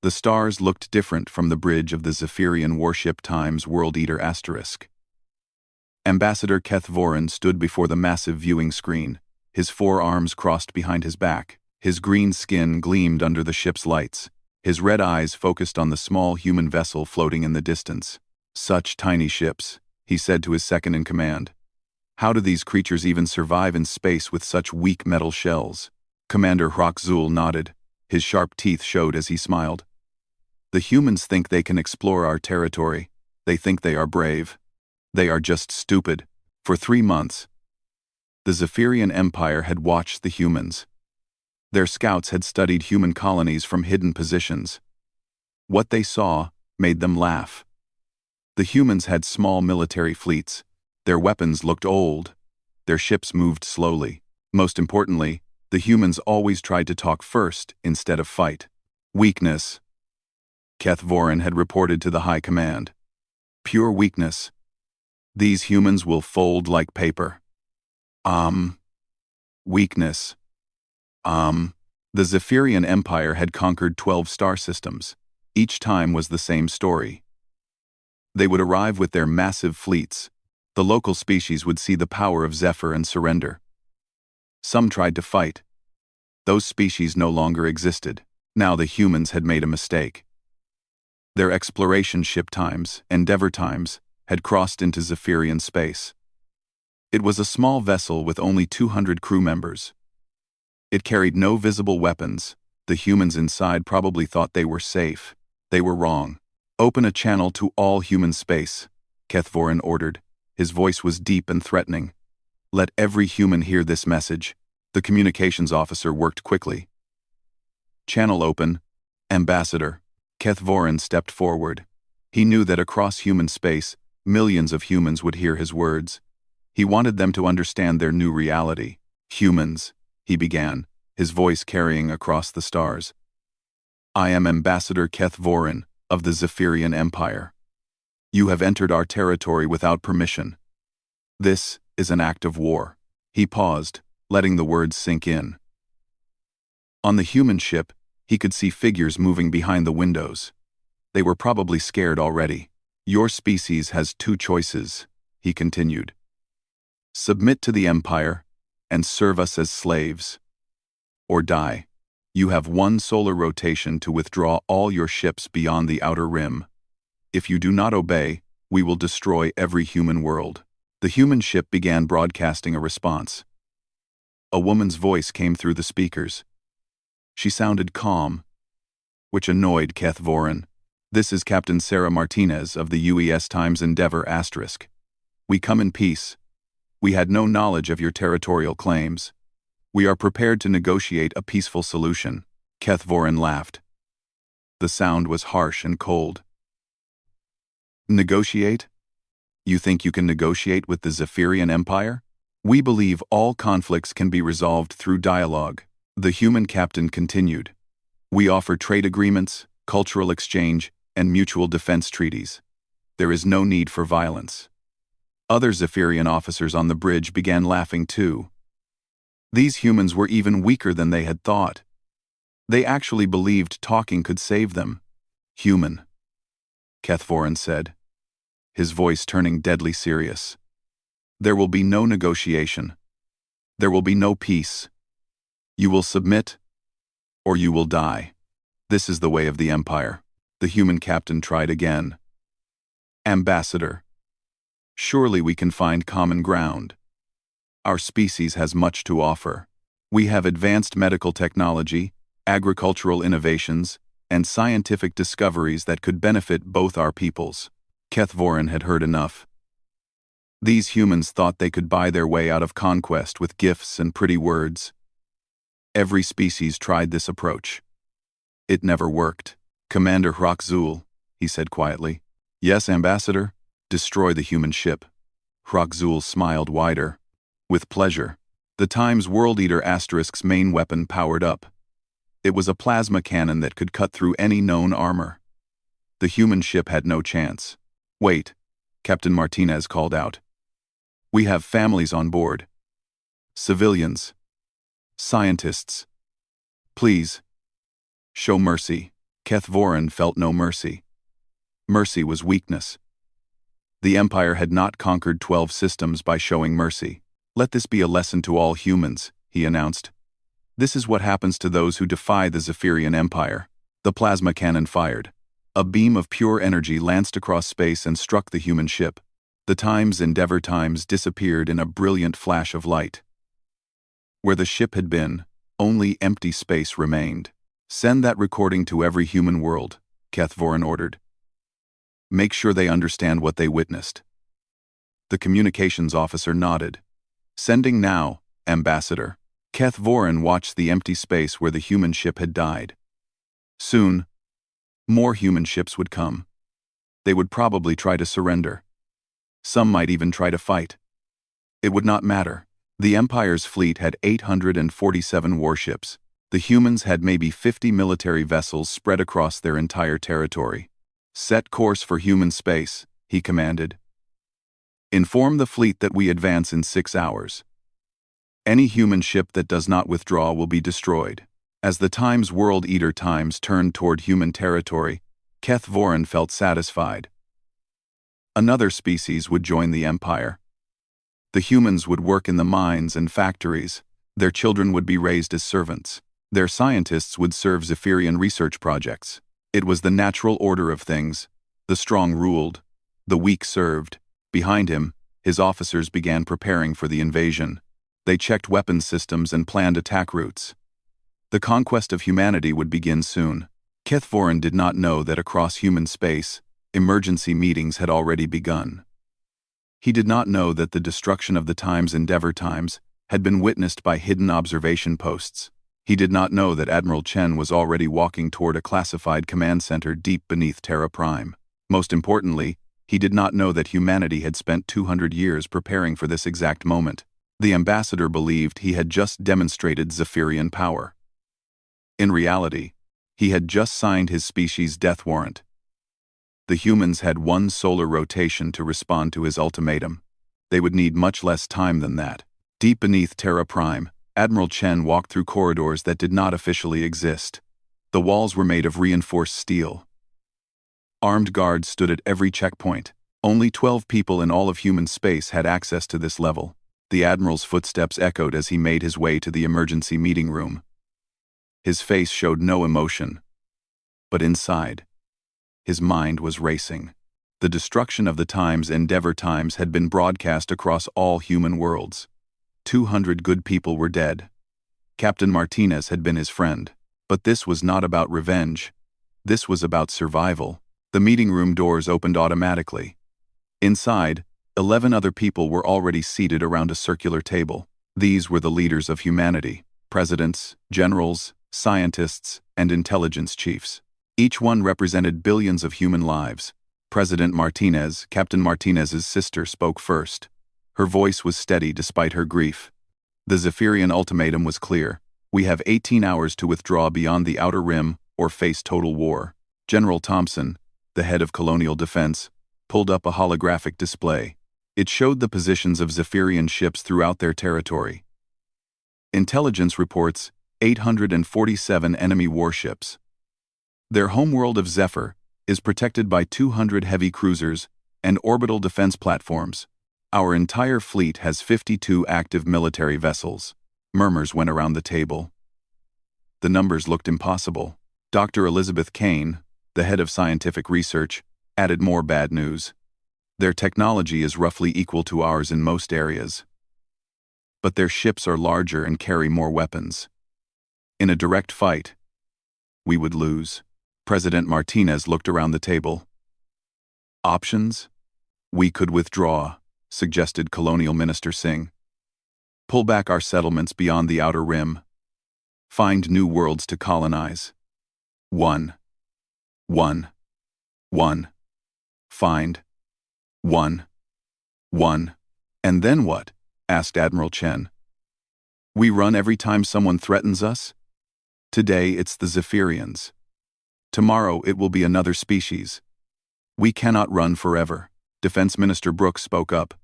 The stars looked different from the bridge of the Zephyrian warship Times World Eater **. Ambassador Keth Voren stood before the massive viewing screen, his forearms crossed behind his back. His green skin gleamed under the ship's lights. His red eyes focused on the small human vessel floating in the distance. "Such tiny ships," he said to his second-in-command. "How do these creatures even survive in space with such weak metal shells?" Commander Hrock-Zul nodded. His sharp teeth showed as he smiled. "The humans think they can explore our territory. They think they are brave. They are just stupid." For 3 months, the Zephyrian Empire had watched the humans. Their scouts had studied human colonies from hidden positions. What they saw made them laugh. The humans had small military fleets. Their weapons looked old. Their ships moved slowly. Most importantly, the humans always tried to talk first instead of fight. "Weakness," Keth Voren had reported to the High Command. "Pure weakness. These humans will fold like paper." Weakness. The Zephyrian Empire had conquered 12 star systems. Each time was the same story. They would arrive with their massive fleets. The local species would see the power of Zephyr and surrender. Some tried to fight. Those species no longer existed. Now the humans had made a mistake. Their exploration ship Times, Endeavor Times, had crossed into Zephyrian space. It was a small vessel with only 200 crew members. It carried no visible weapons. The humans inside probably thought they were safe. They were wrong. "Open a channel to all human space," Keth Voren ordered. His voice was deep and threatening. "Let every human hear this message." The communications officer worked quickly. "Channel open, Ambassador." Keth Voren stepped forward. He knew that across human space, millions of humans would hear his words. He wanted them to understand their new reality. "Humans," he began, his voice carrying across the stars. "I am Ambassador Keth Voren of the Zephyrian Empire. You have entered our territory without permission. This is an act of war." He paused, letting the words sink in. On the human ship, he could see figures moving behind the windows. They were probably scared already. "Your species has 2 choices," he continued. "Submit to the Empire and serve us as slaves, or die. You have 1 solar rotation to withdraw all your ships beyond the outer rim. If you do not obey, we will destroy every human world." The human ship began broadcasting a response. A woman's voice came through the speakers. She sounded calm, which annoyed Keth Voren. "This is Captain Sarah Martinez of the UES Times Endeavor **. We come in peace. We had no knowledge of your territorial claims. We are prepared to negotiate a peaceful solution." Keth Voren laughed. The sound was harsh and cold. "Negotiate? You think you can negotiate with the Zephyrian Empire? We believe all conflicts can be resolved through dialogue." The human captain continued. "We offer trade agreements, cultural exchange, and mutual defense treaties. There is no need for violence." Other Zephyrian officers on the bridge began laughing too. These humans were even weaker than they had thought. They actually believed talking could save them. "Human," Keth Voren said, his voice turning deadly serious. "There will be no negotiation. There will be no peace. You will submit, or you will die. This is the way of the Empire." The human captain tried again. "Ambassador, surely we can find common ground. Our species has much to offer. We have advanced medical technology, agricultural innovations, and scientific discoveries that could benefit both our peoples." Keth Voren had heard enough. These humans thought they could buy their way out of conquest with gifts and pretty words. Every species tried this approach. It never worked. "Commander Hrock-Zul," he said quietly. "Yes, Ambassador? Destroy the human ship." Hrock-Zul smiled wider. "With pleasure." The Times World Eater **'s main weapon powered up. It was a plasma cannon that could cut through any known armor. The human ship had no chance. "Wait," Captain Martinez called out. "We have families on board. Civilians. Scientists. Please, show mercy." Kethvorin felt no mercy. Mercy was weakness. The Empire had not conquered 12 systems by showing mercy. "Let this be a lesson to all humans," he announced. "This is what happens to those who defy the Zephyrian Empire." The plasma cannon fired. A beam of pure energy lanced across space and struck the human ship. The Times Endeavor Times disappeared in a brilliant flash of light. Where the ship had been, only empty space remained. "Send that recording to every human world," Kethvorin ordered. "Make sure they understand what they witnessed." The communications officer nodded. "Sending now, Ambassador." Kethvorin watched the empty space where the human ship had died. Soon, more human ships would come. They would probably try to surrender. Some might even try to fight. It would not matter. The Empire's fleet had 847 warships. The humans had maybe 50 military vessels spread across their entire territory. "Set course for human space," he commanded. "Inform the fleet that we advance in 6 hours. Any human ship that does not withdraw will be destroyed." As the Times World Eater Times turned toward human territory, Kethvorin felt satisfied. Another species would join the Empire. The humans would work in the mines and factories. Their children would be raised as servants. Their scientists would serve Zephyrian research projects. It was the natural order of things. The strong ruled. The weak served. Behind him, his officers began preparing for the invasion. They checked weapons systems and planned attack routes. The conquest of humanity would begin soon. Kethvorin did not know that across human space, emergency meetings had already begun. He did not know that the destruction of the Times Endeavor Times had been witnessed by hidden observation posts. He did not know that Admiral Chen was already walking toward a classified command center deep beneath Terra Prime. Most importantly, he did not know that humanity had spent 200 years preparing for this exact moment. The ambassador believed he had just demonstrated Zephyrian power. In reality, he had just signed his species' death warrant. The humans had one solar rotation to respond to his ultimatum. They would need much less time than that. Deep beneath Terra Prime, Admiral Chen walked through corridors that did not officially exist. The walls were made of reinforced steel. Armed guards stood at every checkpoint. Only 12 people in all of human space had access to this level. The Admiral's footsteps echoed as he made his way to the emergency meeting room. His face showed no emotion. But inside, his mind was racing. The destruction of the Times Endeavor Times had been broadcast across all human worlds. 200 good people were dead. Captain Martinez had been his friend. But this was not about revenge. This was about survival. The meeting room doors opened automatically. Inside, 11 other people were already seated around a circular table. These were the leaders of humanity: presidents, generals, scientists, and intelligence chiefs. Each one represented billions of human lives. President Martinez, Captain Martinez's sister, spoke first. Her voice was steady despite her grief. The Zephyrian ultimatum was clear. "We have 18 hours to withdraw beyond the Outer Rim or face total war." General Thompson, the head of Colonial Defense, pulled up a holographic display. It showed the positions of Zephyrian ships throughout their territory. Intelligence reports 847 enemy warships. Their homeworld of Zephyr is protected by 200 heavy cruisers and orbital defense platforms. Our entire fleet has 52 active military vessels. Murmurs went around the table. The numbers looked impossible. Dr. Elizabeth Kane, the head of scientific research, added more bad news. Their technology is roughly equal to ours in most areas. But their ships are larger and carry more weapons. In a direct fight, we would lose. President Martinez looked around the table. "Options? We could withdraw," suggested Colonial Minister Singh. "Pull back our settlements beyond the Outer Rim. Find new worlds to colonize. One. Find. One. And then what?" asked Admiral Chen. "We run every time someone threatens us? Today it's the Zephyrians. Tomorrow it will be another species. We cannot run forever." Defense Minister Brooks spoke up.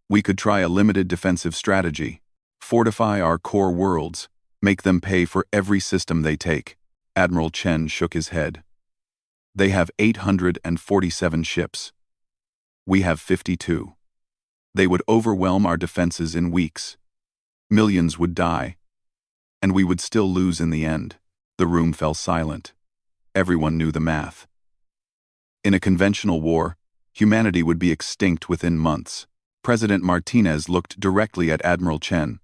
"We could try a limited defensive strategy. Fortify our core worlds. Make them pay for every system they take." Admiral Chen shook his head. They have 847 ships. We have 52. They would overwhelm our defenses in weeks. Millions would die. And we would still lose in the end. The room fell silent. Everyone knew the math. In a conventional war, humanity would be extinct within months. President Martinez looked directly at Admiral Chen.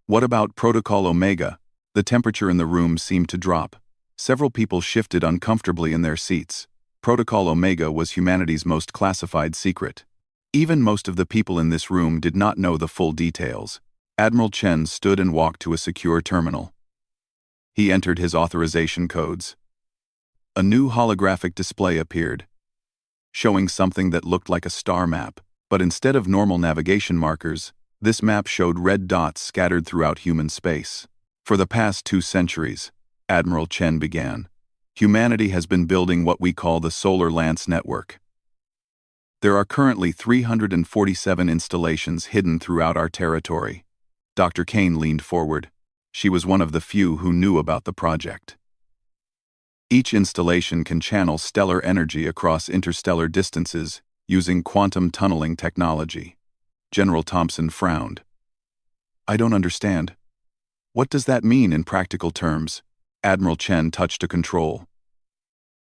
What about Protocol Omega? The temperature in the room seemed to drop. Several people shifted uncomfortably in their seats. Protocol Omega was humanity's most classified secret. Even most of the people in this room did not know the full details. Admiral Chen stood and walked to a secure terminal. He entered his authorization codes. A new holographic display appeared, showing something that looked like a star map, but instead of normal navigation markers, this map showed red dots scattered throughout human space. For the past 2 centuries, Admiral Chen began, humanity has been building what we call the Solar Lance Network. There are currently 347 installations hidden throughout our territory. Dr. Kane leaned forward. She was one of the few who knew about the project. Each installation can channel stellar energy across interstellar distances using quantum tunneling technology. General Thompson frowned. I don't understand. What does that mean in practical terms? Admiral Chen touched a control.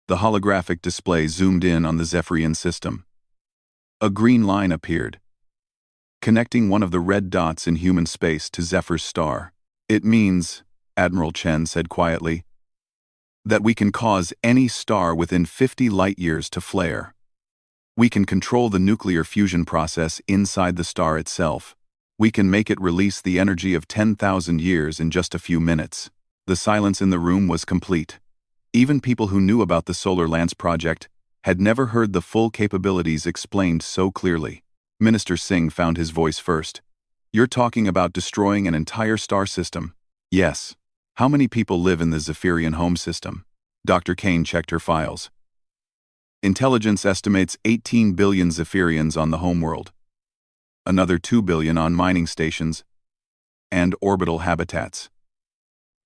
The holographic display zoomed in on the Zephyrian system. A green line appeared, connecting one of the red dots in human space to Zephyr's star. It means, Admiral Chen said quietly, that we can cause any star within 50 light-years to flare. We can control the nuclear fusion process inside the star itself. We can make it release the energy of 10,000 years in just a few minutes. The silence in the room was complete. Even people who knew about the Solar Lance project had never heard the full capabilities explained so clearly. Minister Singh found his voice first. You're talking about destroying an entire star system? Yes. How many people live in the Zephyrian home system? Dr. Kane checked her files. Intelligence estimates 18 billion Zephyrians on the homeworld. Another 2 billion on mining stations and orbital habitats.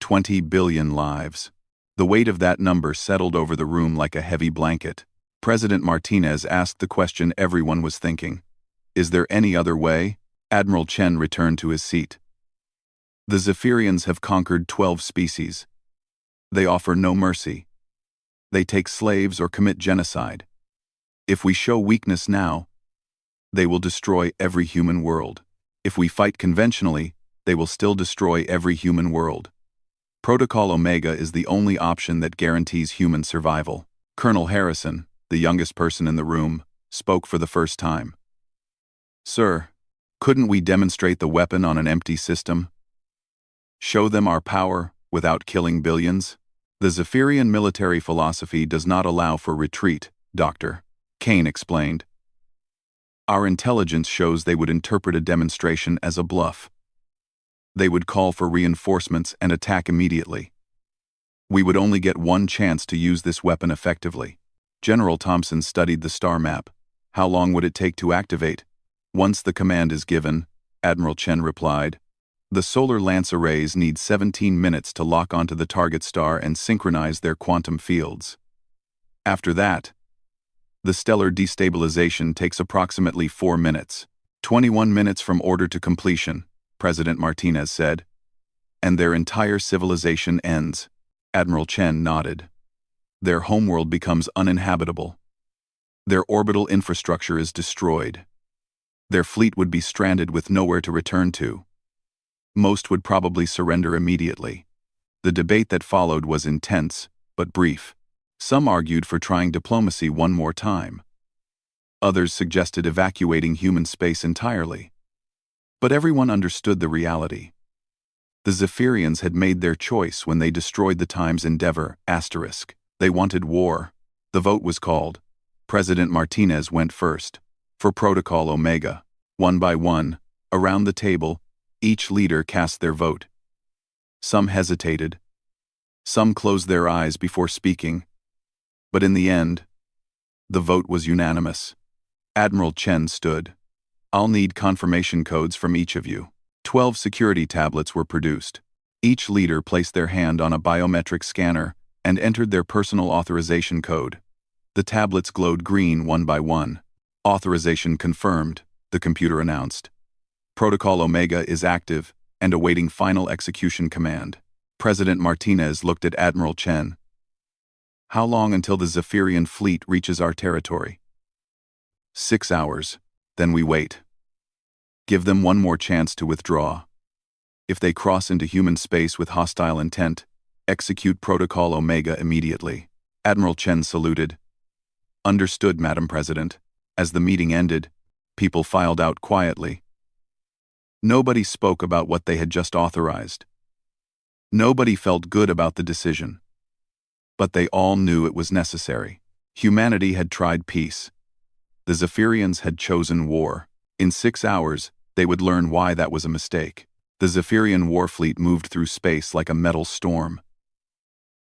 20 billion lives. The weight of that number settled over the room like a heavy blanket. President Martinez asked the question everyone was thinking. Is there any other way? Admiral Chen returned to his seat. The Zephyrians have conquered 12 species. They offer no mercy. They take slaves or commit genocide. If we show weakness now, they will destroy every human world. If we fight conventionally, they will still destroy every human world. Protocol Omega is the only option that guarantees human survival. Colonel Harrison, the youngest person in the room, spoke for the first time. Sir, couldn't we demonstrate the weapon on an empty system? Show them our power without killing billions? The Zephyrian military philosophy does not allow for retreat, Dr. Kane explained. Our intelligence shows they would interpret a demonstration as a bluff. They would call for reinforcements and attack immediately. We would only get one chance to use this weapon effectively. General Thompson studied the star map. How long would it take to activate? Once the command is given, Admiral Chen replied. The solar lance arrays need 17 minutes to lock onto the target star and synchronize their quantum fields. After that, the stellar destabilization takes approximately 4 minutes. 21 minutes from order to completion, President Martinez said. And their entire civilization ends. Admiral Chen nodded. Their homeworld becomes uninhabitable. Their orbital infrastructure is destroyed. Their fleet would be stranded with nowhere to return to. Most would probably surrender immediately. The debate that followed was intense, but brief. Some argued for trying diplomacy one more time. Others suggested evacuating human space entirely. But everyone understood the reality. The Zephyrians had made their choice when they destroyed the Time's Endeavor, *. They wanted war. The vote was called. President Martinez went first. For Protocol Omega. One by one, around the table, each leader cast their vote. Some hesitated. Some closed their eyes before speaking. But in the end, the vote was unanimous. Admiral Chen stood. I'll need confirmation codes from each of you. 12 security tablets were produced. Each leader placed their hand on a biometric scanner and entered their personal authorization code. The tablets glowed green one by one. Authorization confirmed, the computer announced. Protocol Omega is active and awaiting final execution command. President Martinez looked at Admiral Chen. How long until the Zephyrian fleet reaches our territory? 6 hours, then we wait. Give them one more chance to withdraw. If they cross into human space with hostile intent, execute Protocol Omega immediately. Admiral Chen saluted. Understood, Madam President. As the meeting ended, people filed out quietly. Nobody spoke about what they had just authorized. Nobody felt good about the decision. But they all knew it was necessary. Humanity had tried peace. The Zephyrians had chosen war. In 6 hours, they would learn why that was a mistake. The Zephyrian warfleet moved through space like a metal storm.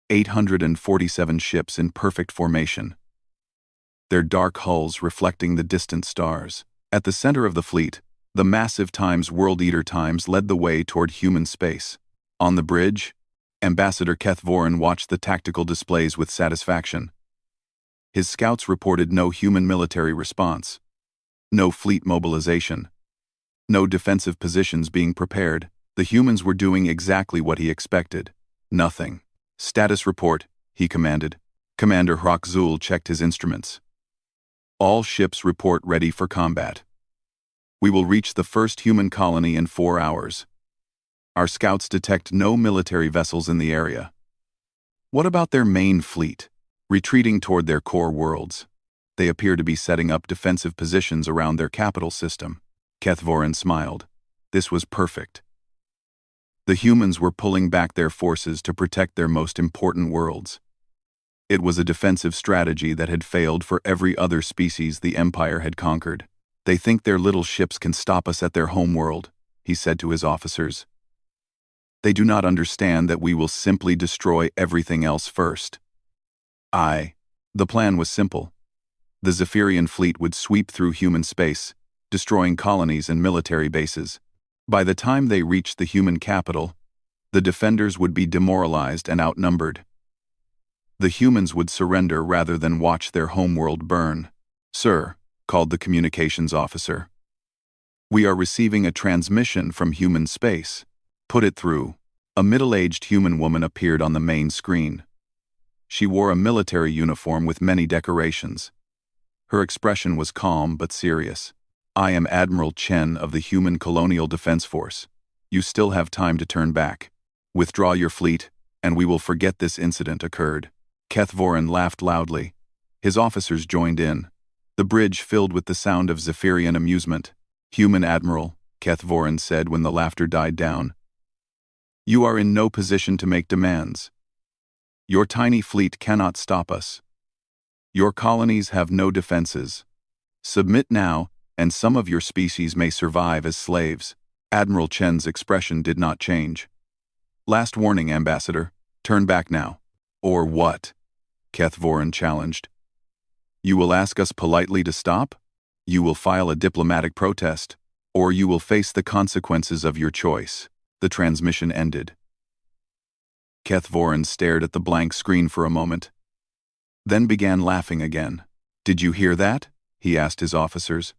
847 ships in perfect formation, their dark hulls reflecting the distant stars. At the center of the fleet, the massive Times World Eater Times led the way toward human space. On the bridge, Ambassador Keth Voren watched the tactical displays with satisfaction. His scouts reported no human military response, no fleet mobilization, no defensive positions being prepared. The humans were doing exactly what he expected. Nothing. Status report, he commanded. Commander Hrock-Zul checked his instruments. All ships report ready for combat. We will reach the first human colony in 4 hours. Our scouts detect no military vessels in the area. What about their main fleet? Retreating toward their core worlds. They appear to be setting up defensive positions around their capital system. Keth Voren smiled. This was perfect. The humans were pulling back their forces to protect their most important worlds. It was a defensive strategy that had failed for every other species the Empire had conquered. They think their little ships can stop us at their home world, he said to his officers. They do not understand that we will simply destroy everything else first. The plan was simple. The Zephyrian fleet would sweep through human space, destroying colonies and military bases. By the time they reached the human capital, the defenders would be demoralized and outnumbered. The humans would surrender rather than watch their homeworld burn. Sir, called the communications officer. We are receiving a transmission from human space. Put it through. A middle-aged human woman appeared on the main screen. She wore a military uniform with many decorations. Her expression was calm but serious. I am Admiral Chen of the Human Colonial Defense Force. You still have time to turn back. Withdraw your fleet, and we will forget this incident occurred. Keth Voren laughed loudly. His officers joined in. The bridge filled with the sound of Zephyrian amusement. Human Admiral, Keth Voren said when the laughter died down. You are in no position to make demands. Your tiny fleet cannot stop us. Your colonies have no defenses. Submit now, and some of your species may survive as slaves. Admiral Chen's expression did not change. Last warning, Ambassador. Turn back now. Or what? Keth Voren challenged. You will ask us politely to stop? You will file a diplomatic protest, or you will face the consequences of your choice. The transmission ended. Keth Voren stared at the blank screen for a moment, then began laughing again. Did you hear that? He asked his officers.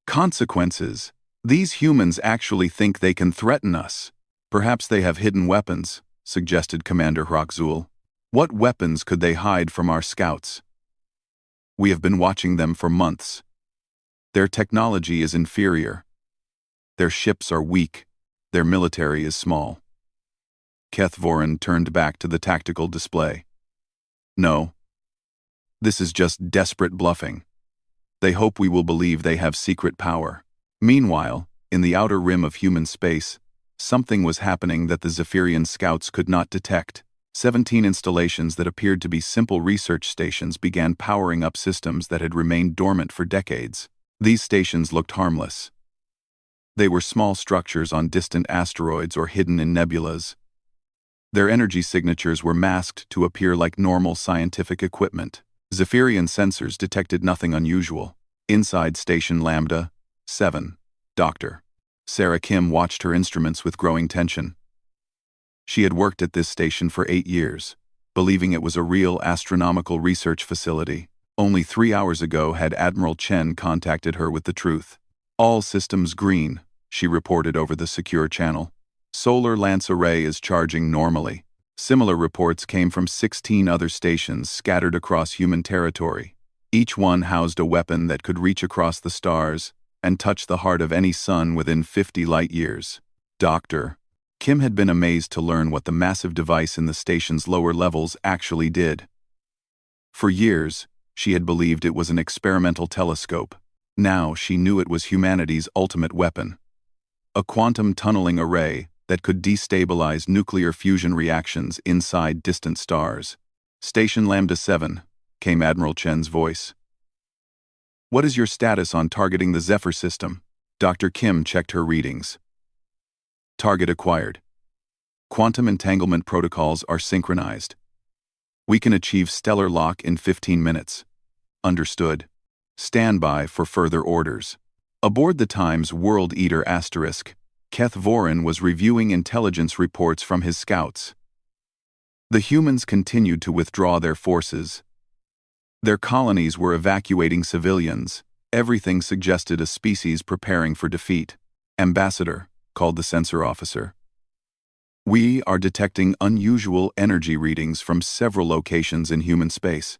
Consequences. These humans actually think they can threaten us. Perhaps they have hidden weapons, suggested Commander Hrock-Zul. What weapons could they hide from our scouts? We have been watching them for months. Their technology is inferior. Their ships are weak. Their military is small. Keth Voren turned back to the tactical display. No. This is just desperate bluffing. They hope we will believe they have secret power. Meanwhile, in the outer rim of human space, something was happening that the Zephyrian scouts could not detect. 17 installations that appeared to be simple research stations began powering up systems that had remained dormant for decades. These stations looked harmless. They were small structures on distant asteroids or hidden in nebulas. Their energy signatures were masked to appear like normal scientific equipment. Zephyrian sensors detected nothing unusual. Inside Station Lambda 7, Dr. Sarah Kim watched her instruments with growing tension. She had worked at this station for 8 years. believing it was a real astronomical research facility. Only 3 hours ago had Admiral Chen contacted her with the truth. All systems green, she reported over the secure channel. Solar Lance Array is charging normally. Similar reports came from 16 other stations scattered across human territory. Each one housed a weapon that could reach across the stars and touch the heart of any sun within 50 light-years. Dr. Kim had been amazed to learn what the massive device in the station's lower levels actually did. For years, she had believed it was an experimental telescope. Now she knew it was humanity's ultimate weapon. A quantum tunneling array that could destabilize nuclear fusion reactions inside distant stars. Station Lambda 7, came Admiral Chen's voice. What is your status on targeting the Zephyr system? Dr. Kim checked her readings. Target acquired. Quantum entanglement protocols are synchronized. We can achieve stellar lock in 15 minutes. Understood. Stand by for further orders. Aboard the Times World Eater *, Keth Voren was reviewing intelligence reports from his scouts. The humans continued to withdraw their forces. Their colonies were evacuating civilians. Everything suggested a species preparing for defeat. Ambassador, called the sensor officer. We are detecting unusual energy readings from several locations in human space.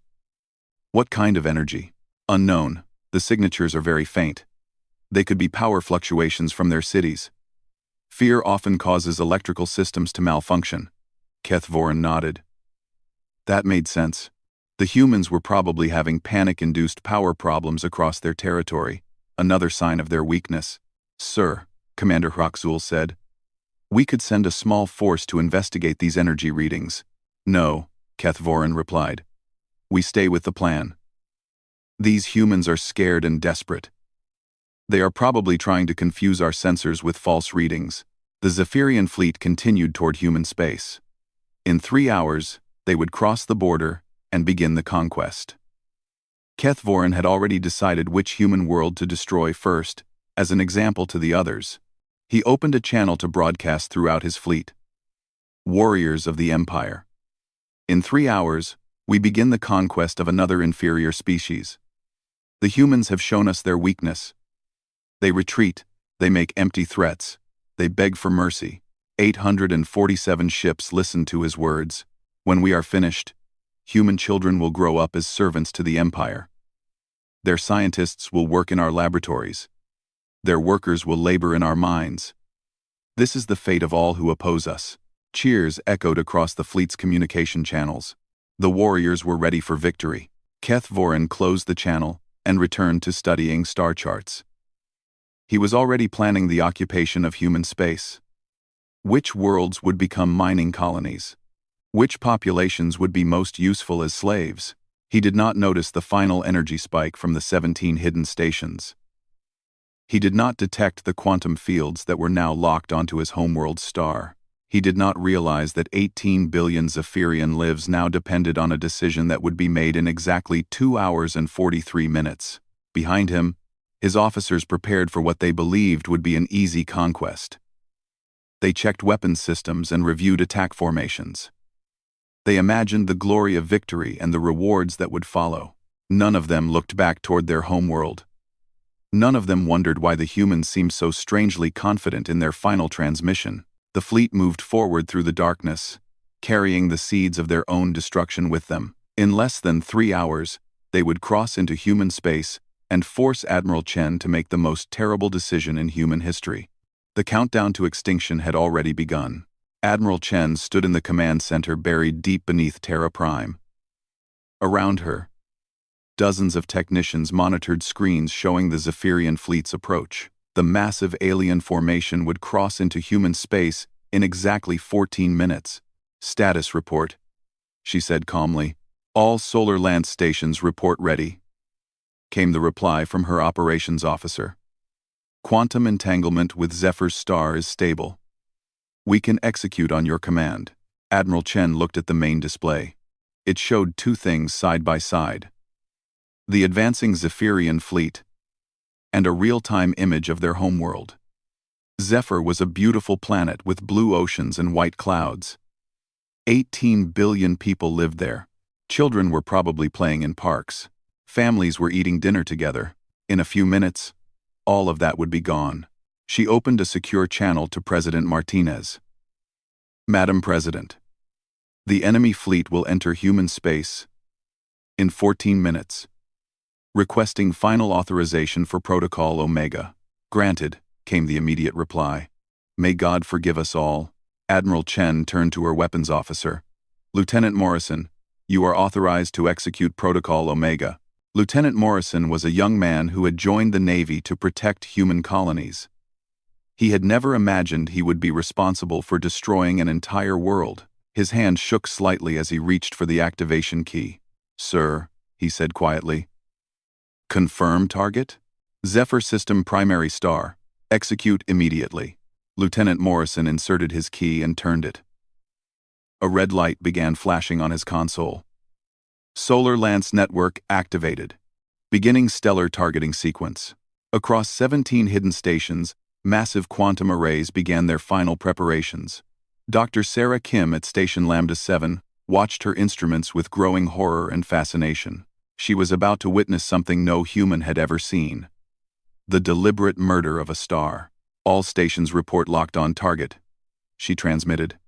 What kind of energy? Unknown. The signatures are very faint. They could be power fluctuations from their cities. Fear often causes electrical systems to malfunction. Keth Voren nodded. That made sense. The humans were probably having panic-induced power problems across their territory, another sign of their weakness. Sir, Commander Hroxul said, we could send a small force to investigate these energy readings. No, Keth Voren replied. We stay with the plan. These humans are scared and desperate. They are probably trying to confuse our sensors with false readings. The Zephyrian fleet continued toward human space. In 3 hours, they would cross the border and begin the conquest. Keth Voren had already decided which human world to destroy first, as an example to the others. He opened a channel to broadcast throughout his fleet. Warriors of the Empire. In 3 hours, we begin the conquest of another inferior species. The humans have shown us their weakness. They retreat, they make empty threats, they beg for mercy. 847 ships listen to his words. When we are finished, human children will grow up as servants to the Empire. Their scientists will work in our laboratories. Their workers will labor in our mines. This is the fate of all who oppose us. Cheers echoed across the fleet's communication channels. The warriors were ready for victory. Keth Voren closed the channel and returned to studying star charts. He was already planning the occupation of human space. Which worlds would become mining colonies? Which populations would be most useful as slaves? He did not notice the final energy spike from the 17 hidden stations. He did not detect the quantum fields that were now locked onto his homeworld star. He did not realize that 18 billion Zephyrian lives now depended on a decision that would be made in exactly 2 hours and 43 minutes. Behind him, his officers prepared for what they believed would be an easy conquest. They checked weapons systems and reviewed attack formations. They imagined the glory of victory and the rewards that would follow. None of them looked back toward their homeworld. None of them wondered why the humans seemed so strangely confident in their final transmission. The fleet moved forward through the darkness, carrying the seeds of their own destruction with them. In less than 3 hours, they would cross into human space and force Admiral Chen to make the most terrible decision in human history. The countdown to extinction had already begun. Admiral Chen stood in the command center buried deep beneath Terra Prime. Around her, dozens of technicians monitored screens showing the Zephyrian fleet's approach. The massive alien formation would cross into human space in exactly 14 minutes. Status report, she said calmly. All Solar Lance stations report ready, came the reply from her operations officer. Quantum entanglement with Zephyr's star is stable. We can execute on your command. Admiral Chen looked at the main display. It showed 2 things side by side. The advancing Zephyrian fleet and a real-time image of their homeworld. Zephyr was a beautiful planet with blue oceans and white clouds. 18 billion people lived there. Children were probably playing in parks. Families were eating dinner together. In a few minutes, all of that would be gone. She opened a secure channel to President Martinez. Madam President, the enemy fleet will enter human space in 14 minutes. Requesting final authorization for Protocol Omega. Granted, came the immediate reply. May God forgive us all. Admiral Chen turned to her weapons officer. Lieutenant Morrison, you are authorized to execute Protocol Omega. Lieutenant Morrison was a young man who had joined the Navy to protect human colonies. He had never imagined he would be responsible for destroying an entire world. His hand shook slightly as he reached for the activation key. Sir, he said quietly. Confirm target? Zephyr System Primary Star. Execute immediately. Lieutenant Morrison inserted his key and turned it. A red light began flashing on his console. Solar Lance Network activated. Beginning stellar targeting sequence. Across 17 hidden stations, massive quantum arrays began their final preparations. Dr. Sarah Kim at Station Lambda 7 watched her instruments with growing horror and fascination. She was about to witness something no human had ever seen. The deliberate murder of a star. All stations report locked on target, she transmitted.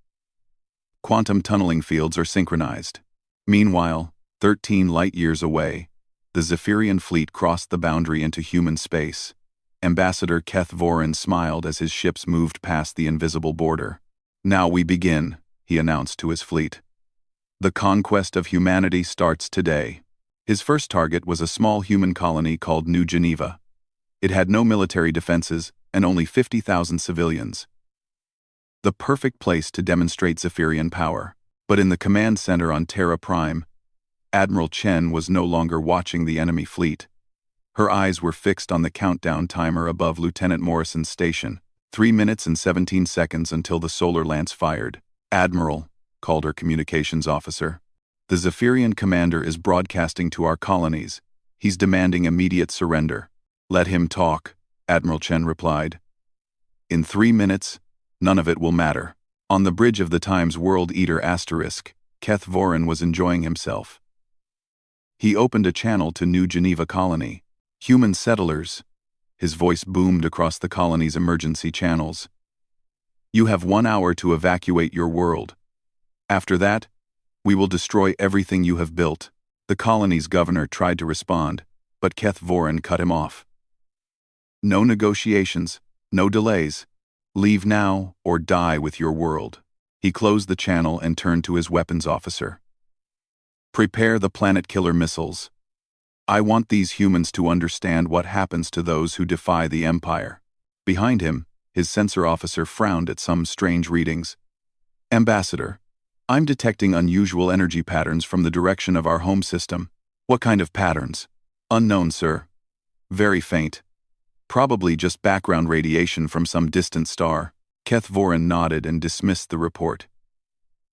Quantum tunneling fields are synchronized. Meanwhile, 13 light-years away, the Zephyrian fleet crossed the boundary into human space. Ambassador Keth Voren smiled as his ships moved past the invisible border. Now we begin, he announced to his fleet. The conquest of humanity starts today. His first target was a small human colony called New Geneva. It had no military defenses and only 50,000 civilians. The perfect place to demonstrate Zephyrian power. But in the command center on Terra Prime, Admiral Chen was no longer watching the enemy fleet. Her eyes were fixed on the countdown timer above Lieutenant Morrison's station. 3 minutes and 17 seconds until the solar lance fired. Admiral, called her communications officer. The Zephyrian commander is broadcasting to our colonies. He's demanding immediate surrender. Let him talk, Admiral Chen replied. In 3 minutes, none of it will matter. On the bridge of the Times World Eater Asterisk, Keth Voren was enjoying himself. He opened a channel to New Geneva Colony. Human settlers. His voice boomed across the colony's emergency channels. You have 1 hour to evacuate your world. After that, we will destroy everything you have built. The colony's governor tried to respond, but Keth Voren cut him off. No negotiations, no delays. Leave now or die with your world. He closed the channel and turned to his weapons officer. Prepare the planet killer missiles. I want these humans to understand what happens to those who defy the Empire. Behind him, his sensor officer frowned at some strange readings. Ambassador, I'm detecting unusual energy patterns from the direction of our home system. What kind of patterns? Unknown, sir. Very faint. Probably just background radiation from some distant star. Keth Voren nodded and dismissed the report.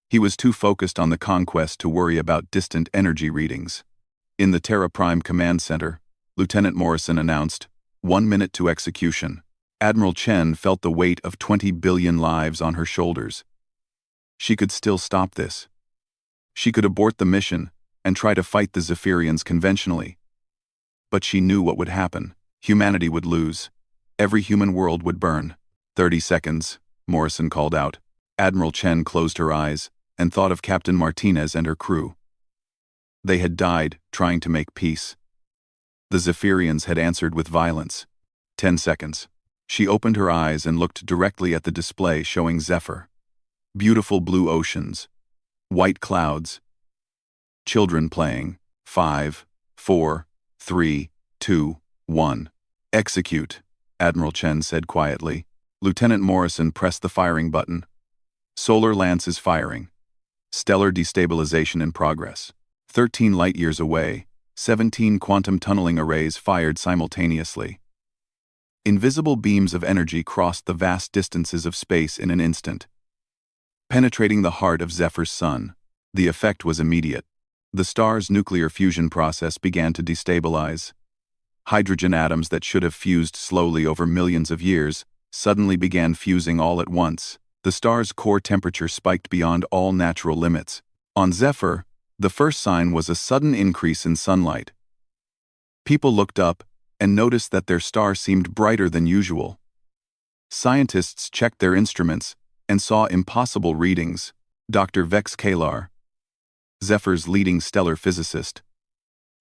He was too focused on the conquest to worry about distant energy readings. In the Terra Prime Command Center, Lieutenant Morrison announced, 1 minute to execution. Admiral Chen felt the weight of 20 billion lives on her shoulders. She could still stop this. She could abort the mission and try to fight the Zephyrians conventionally. But she knew what would happen. Humanity would lose. Every human world would burn. 30 seconds, Morrison called out. Admiral Chen closed her eyes and thought of Captain Martinez and her crew. They had died trying to make peace. The Zephyrians had answered with violence. 10 seconds. She opened her eyes and looked directly at the display showing Zephyr. Beautiful blue oceans. White clouds. Children playing. 5, 4, 3, 2, 1. Execute, Admiral Chen said quietly. Lieutenant Morrison pressed the firing button. Solar lance is firing. Stellar destabilization in progress. 13 light-years away, 17 quantum tunneling arrays fired simultaneously. Invisible beams of energy crossed the vast distances of space in an instant, penetrating the heart of Zephyr's sun. The effect was immediate. The star's nuclear fusion process began to destabilize. Hydrogen atoms that should have fused slowly over millions of years suddenly began fusing all at once. The star's core temperature spiked beyond all natural limits. On Zephyr, the first sign was a sudden increase in sunlight. People looked up and noticed that their star seemed brighter than usual. Scientists checked their instruments and saw impossible readings. Dr. Vex Kalar, Zephyr's leading stellar physicist,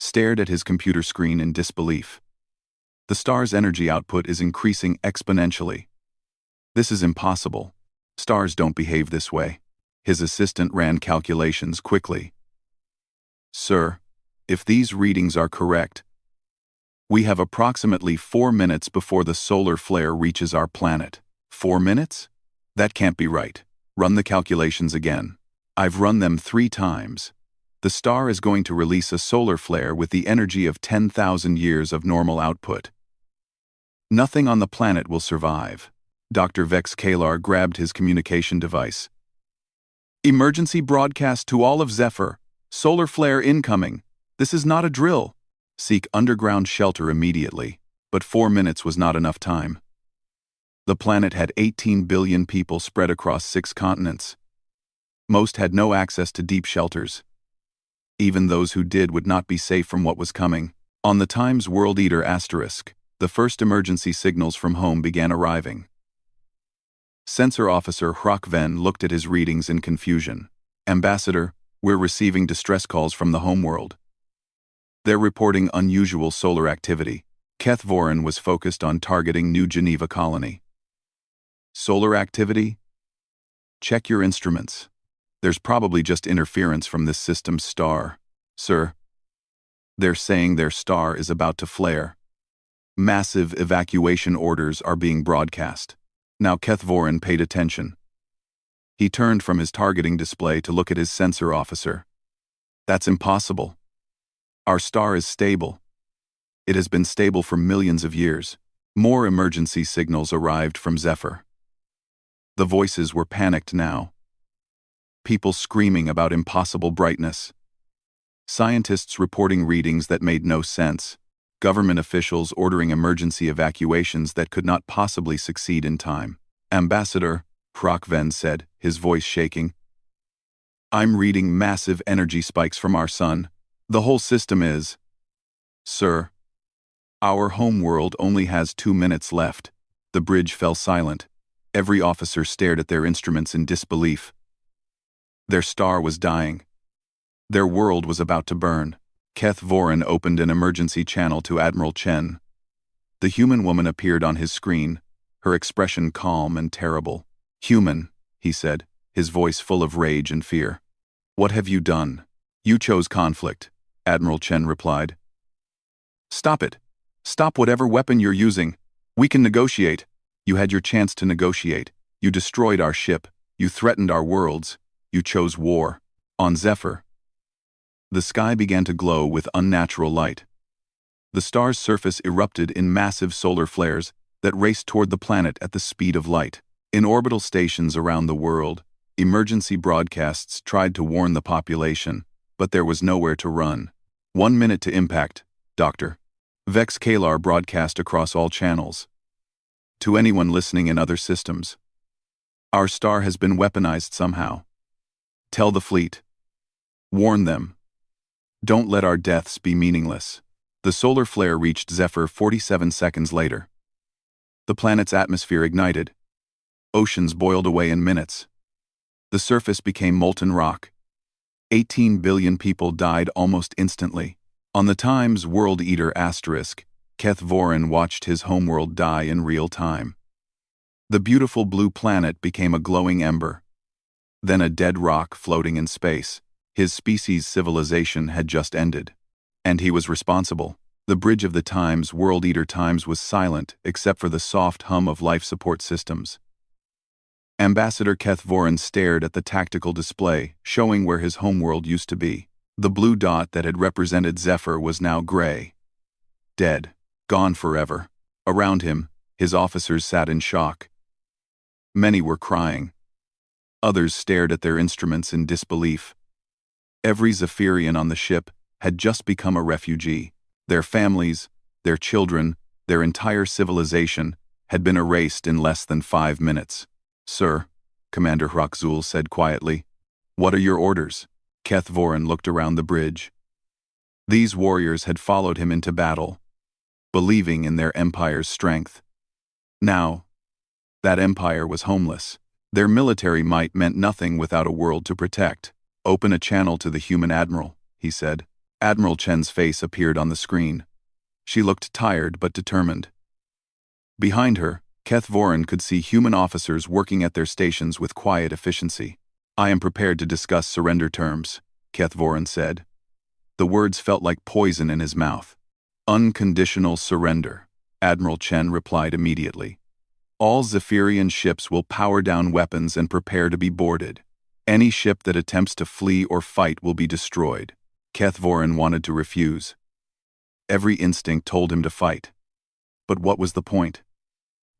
stared at his computer screen in disbelief. The star's energy output is increasing exponentially. This is impossible. Stars don't behave this way. His assistant ran calculations quickly. Sir, if these readings are correct, we have approximately 4 minutes before the solar flare reaches our planet. 4 minutes? That can't be right. Run the calculations again. I've run them 3 times. The star is going to release a solar flare with the energy of 10,000 years of normal output. Nothing on the planet will survive. Dr. Vex Kalar grabbed his communication device. Emergency broadcast to all of Zephyr. Solar flare incoming. This is not a drill. Seek underground shelter immediately. But 4 minutes was not enough time. The planet had 18 billion people spread across 6 continents. Most had no access to deep shelters. Even those who did would not be safe from what was coming. On the Times World Eater asterisk, the first emergency signals from home began arriving. Sensor Officer Hrockven looked at his readings in confusion. Ambassador, we're receiving distress calls from the homeworld. They're reporting unusual solar activity. Keth Voren was focused on targeting New Geneva colony. Solar activity? Check your instruments. There's probably just interference from this system's star. Sir, they're saying their star is about to flare. Massive evacuation orders are being broadcast. Now Keth Voren paid attention. He turned from his targeting display to look at his sensor officer. That's impossible. Our star is stable. It has been stable for millions of years. More emergency signals arrived from Zephyr. The voices were panicked now. People screaming about impossible brightness. Scientists reporting readings that made no sense. Government officials ordering emergency evacuations that could not possibly succeed in time. Ambassador, Hrockven said, his voice shaking. I'm reading massive energy spikes from our sun. The whole system is... Sir, our homeworld only has 2 minutes left. The bridge fell silent. Every officer stared at their instruments in disbelief. Their star was dying. Their world was about to burn. Keth Voren opened an emergency channel to Admiral Chen. The human woman appeared on his screen, her expression calm and terrible. Human, he said, his voice full of rage and fear. What have you done? You chose conflict, Admiral Chen replied. Stop it. Stop whatever weapon you're using. We can negotiate. You had your chance to negotiate. You destroyed our ship. You threatened our worlds. You chose war. On Zephyr. The sky began to glow with unnatural light. The star's surface erupted in massive solar flares that raced toward the planet at the speed of light. In orbital stations around the world, emergency broadcasts tried to warn the population, but there was nowhere to run. 1 minute to impact, Dr. Vex Kalar broadcast across all channels. To anyone listening in other systems. Our star has been weaponized somehow. Tell the fleet. Warn them. Don't let our deaths be meaningless. The solar flare reached Zephyr 47 seconds later. The planet's atmosphere ignited. Oceans boiled away in minutes. The surface became molten rock. 18 billion people died almost instantly. On the Times World Eater asterisk, Keth Voren watched his homeworld die in real time. The beautiful blue planet became a glowing ember. Then a dead rock floating in space. His species' civilization had just ended. And he was responsible. The bridge of the Times World Eater Times was silent except for the soft hum of life support systems. Ambassador Keth Voren stared at the tactical display, showing where his homeworld used to be. The blue dot that had represented Zephyr was now gray. Dead. Gone forever. Around him, his officers sat in shock. Many were crying. Others stared at their instruments in disbelief. Every Zephyrian on the ship had just become a refugee. Their families, their children, their entire civilization had been erased in less than 5 minutes. Sir, Commander Hrakzul said quietly. "What are your orders?" Keth Vorin looked around the bridge. These warriors had followed him into battle, believing in their empire's strength. Now, that empire was homeless. Their military might meant nothing without a world to protect. "Open a channel to the human admiral," he said. Admiral Chen's face appeared on the screen. She looked tired but determined. Behind her, Keth Vorin could see human officers working at their stations with quiet efficiency. "I am prepared to discuss surrender terms," Keth Vorin said. The words felt like poison in his mouth. "Unconditional surrender," Admiral Chen replied immediately. "All Zephyrian ships will power down weapons and prepare to be boarded. Any ship that attempts to flee or fight will be destroyed." Keth Vorin wanted to refuse. Every instinct told him to fight. But what was the point?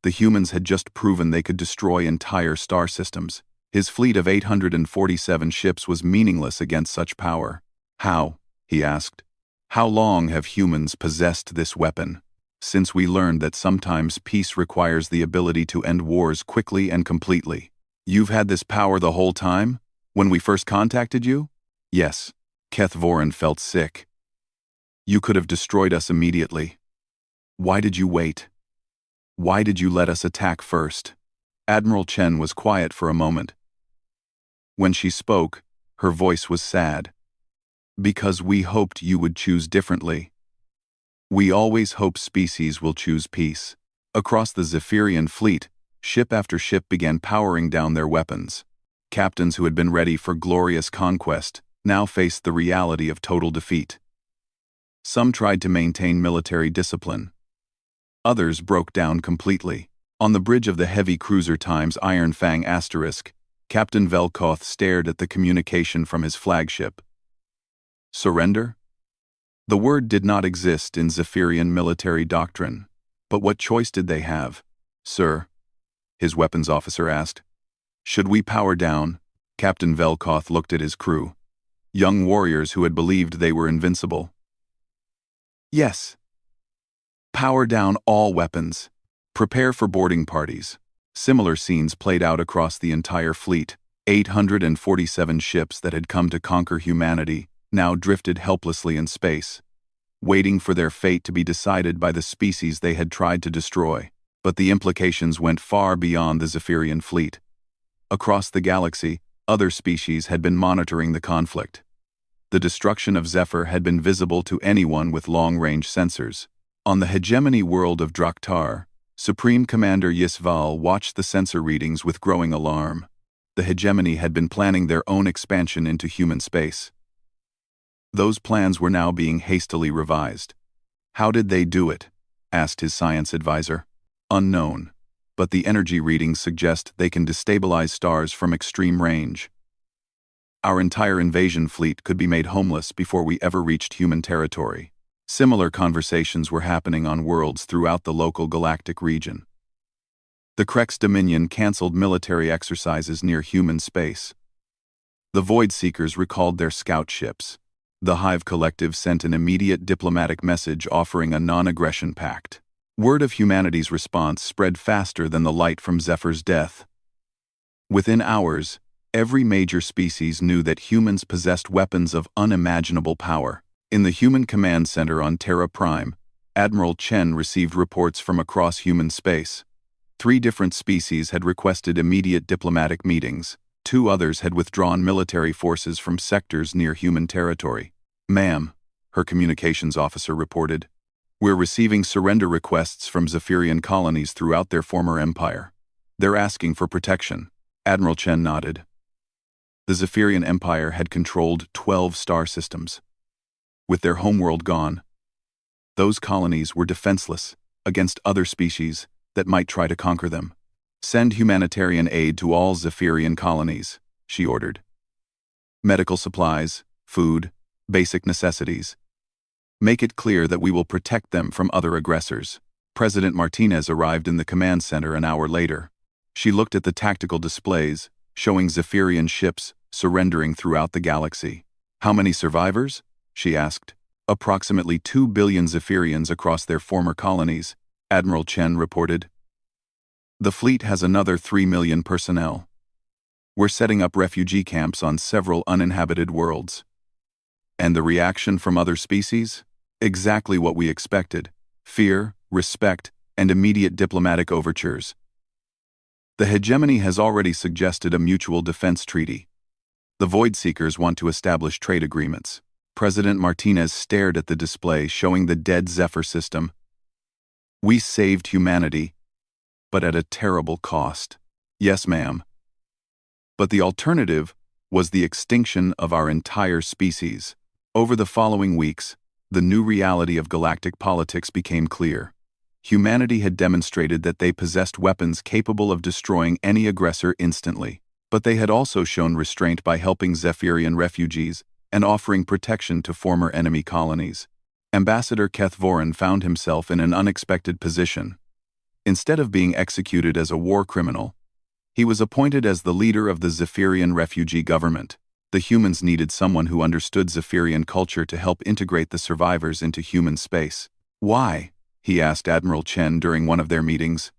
The humans had just proven they could destroy entire star systems. His fleet of 847 ships was meaningless against such power. "How?" he asked. "How long have humans possessed this weapon? Since we learned that sometimes peace requires the ability to end wars quickly and completely." "You've had this power the whole time? When we first contacted you?" "Yes." Keth Vorin felt sick. "You could have destroyed us immediately. Why did you wait? Why did you let us attack first?" Admiral Chen was quiet for a moment. When she spoke, her voice was sad. "Because we hoped you would choose differently. We always hope species will choose peace." Across the Zephyrian fleet, ship after ship began powering down their weapons. Captains who had been ready for glorious conquest now faced the reality of total defeat. Some tried to maintain military discipline. Others broke down completely. On the bridge of the heavy cruiser Times Iron Fang Asterisk, Captain Velkoth stared at the communication from his flagship. Surrender? The word did not exist in Zephyrian military doctrine. But what choice did they have? "Sir," his weapons officer asked. "Should we power down?" Captain Velkoth looked at his crew. Young warriors who had believed they were invincible. "Yes. Power down all weapons. Prepare for boarding parties." Similar scenes played out across the entire fleet. 847 ships that had come to conquer humanity now drifted helplessly in space, waiting for their fate to be decided by the species they had tried to destroy. But the implications went far beyond the Zephyrian fleet. Across the galaxy, other species had been monitoring the conflict. The destruction of Zephyr had been visible to anyone with long-range sensors. On the hegemony world of Draktar, Supreme Commander Yisval watched the sensor readings with growing alarm. The hegemony had been planning their own expansion into human space. Those plans were now being hastily revised. "How did they do it?" asked his science advisor. "Unknown, but the energy readings suggest they can destabilize stars from extreme range. Our entire invasion fleet could be made homeless before we ever reached human territory." Similar conversations were happening on worlds throughout the local galactic region. The Krex Dominion canceled military exercises near human space. The Void Seekers recalled their scout ships. The Hive Collective sent an immediate diplomatic message offering a non-aggression pact. Word of humanity's response spread faster than the light from Zephyr's death. Within hours, every major species knew that humans possessed weapons of unimaginable power. In the Human Command Center on Terra Prime, Admiral Chen received reports from across human space. 3 different species had requested immediate diplomatic meetings. 2 others had withdrawn military forces from sectors near human territory. "Ma'am," her communications officer reported, "we're receiving surrender requests from Zephyrian colonies throughout their former empire. They're asking for protection." Admiral Chen nodded. The Zephyrian Empire had controlled 12 star systems. With their homeworld gone, those colonies were defenseless against other species that might try to conquer them. "Send humanitarian aid to all Zephyrian colonies," she ordered. "Medical supplies, food, basic necessities. Make it clear that we will protect them from other aggressors." President Martinez arrived in the command center an hour later. She looked at the tactical displays, showing Zephyrian ships surrendering throughout the galaxy. "How many survivors?" she asked. "Approximately 2 billion Zephyrians across their former colonies," Admiral Chen reported. "The fleet has another 3 million personnel." We're setting up refugee camps on several uninhabited worlds. And the reaction from other species? Exactly what we expected. Fear, respect, and immediate diplomatic overtures. The hegemony has already suggested a mutual defense treaty. The Void Seekers want to establish trade agreements. President Martinez stared at the display showing the dead Zephyr system. We saved humanity, but at a terrible cost. Yes, ma'am. But the alternative was the extinction of our entire species. Over the following weeks, the new reality of galactic politics became clear. Humanity had demonstrated that they possessed weapons capable of destroying any aggressor instantly, but they had also shown restraint by helping Zephyrian refugees and offering protection to former enemy colonies. Ambassador Keth Voren found himself in an unexpected position. Instead of being executed as a war criminal, he was appointed as the leader of the Zephyrian refugee government. The humans needed someone who understood Zephyrian culture to help integrate the survivors into human space. Why? He asked Admiral Chen during one of their meetings.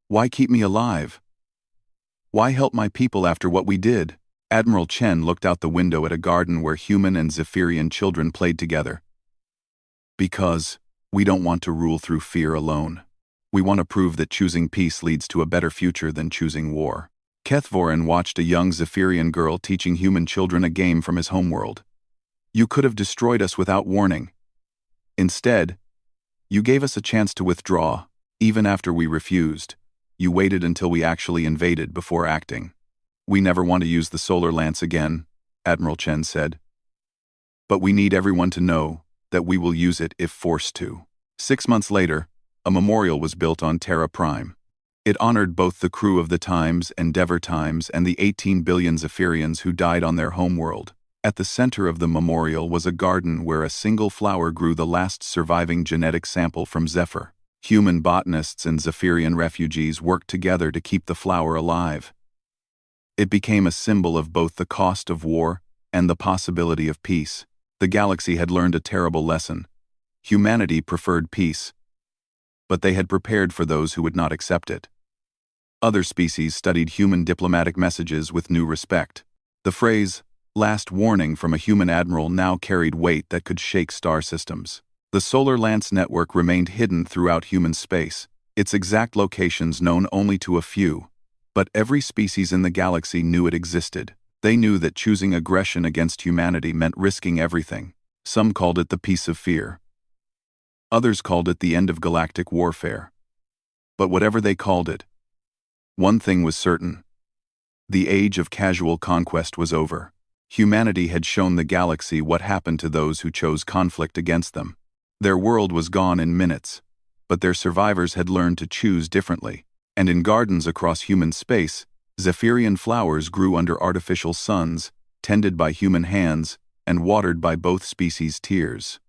Why keep me alive? Why help my people after what we did? Admiral Chen looked out the window at a garden where human and Zephyrian children played together. Because we don't want to rule through fear alone. We want to prove that choosing peace leads to a better future than choosing war. Keth Voren watched a young Zephyrian girl teaching human children a game from his homeworld. You could have destroyed us without warning. Instead, you gave us a chance to withdraw, even after we refused. You waited until we actually invaded before acting. We never want to use the solar lance again, Admiral Chen said. But we need everyone to know that we will use it if forced to. 6 months later, a memorial was built on Terra Prime. It honored both the crew of the Times, Endeavor Times, and the 18 billion Zephyrians who died on their homeworld. At the center of the memorial was a garden where a single flower grew the last surviving genetic sample from Zephyr. Human botanists and Zephyrian refugees worked together to keep the flower alive. It became a symbol of both the cost of war and the possibility of peace. The galaxy had learned a terrible lesson. Humanity preferred peace, but they had prepared for those who would not accept it. Other species studied human diplomatic messages with new respect. The phrase, "last warning" from a human admiral now carried weight that could shake star systems. The Solar Lance network remained hidden throughout human space, its exact locations known only to a few. But every species in the galaxy knew it existed. They knew that choosing aggression against humanity meant risking everything. Some called it the peace of fear. Others called it the end of galactic warfare. But whatever they called it, one thing was certain. The age of casual conquest was over. Humanity had shown the galaxy what happened to those who chose conflict against them. Their world was gone in minutes, but their survivors had learned to choose differently. And in gardens across human space, Zephyrian flowers grew under artificial suns, tended by human hands, and watered by both species' tears.